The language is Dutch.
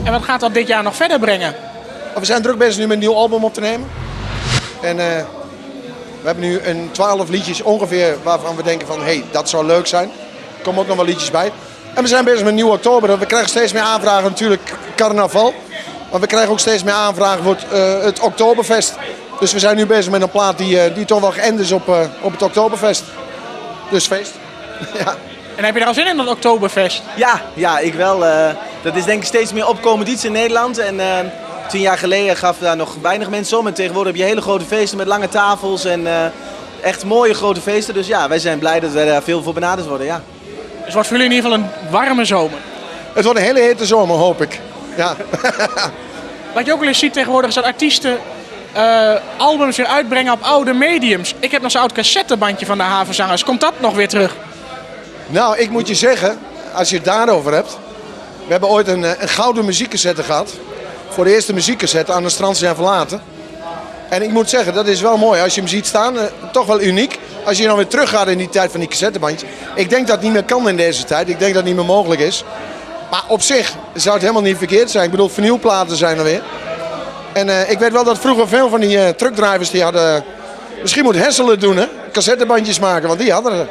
En wat gaat dat dit jaar nog verder brengen? We zijn druk bezig nu met een nieuw album op te nemen. En we hebben nu 12 liedjes ongeveer waarvan we denken van hey, dat zou leuk zijn. Er komen ook nog wel liedjes bij. En we zijn bezig met nieuw oktober. We krijgen steeds meer aanvragen, natuurlijk carnaval. Maar we krijgen ook steeds meer aanvragen voor het Oktoberfest. Dus we zijn nu bezig met een plaat die toch wel geënt is op het Oktoberfest. Dus feest. Ja. En heb je er al zin in, dat Oktoberfest? Ja, ik wel. Dat is denk ik steeds meer opkomend iets in Nederland. En 10 jaar geleden gaf daar nog weinig mensen om. En tegenwoordig heb je hele grote feesten met lange tafels en echt mooie grote feesten. Dus ja, wij zijn blij dat wij daar veel voor benaderd worden. Ja. Dus het wordt voor jullie in ieder geval een warme zomer. Het wordt een hele hete zomer, hoop ik. Ja. Wat je ook wel eens ziet tegenwoordig is dat artiesten albums weer uitbrengen op oude mediums. Ik heb nog zo'n oud cassettebandje van de Havenzangers. Komt dat nog weer terug? Nou, ik moet je zeggen, als je het daarover hebt. We hebben ooit een gouden muziekcassette gehad. Voor de eerste muziekcassette aan de strand zijn verlaten. En ik moet zeggen, dat is wel mooi. Als je hem ziet staan, toch wel uniek. Als je dan weer teruggaat in die tijd van die cassettebandje. Ik denk dat het niet meer kan in deze tijd. Ik denk dat het niet meer mogelijk is. Maar op zich zou het helemaal niet verkeerd zijn. Ik bedoel, vinylplaten zijn er weer. En ik weet wel dat vroeger veel van die truckdrivers die hadden... Misschien moet Hesselen doen, hè? Cassettebandjes maken, want die hadden er.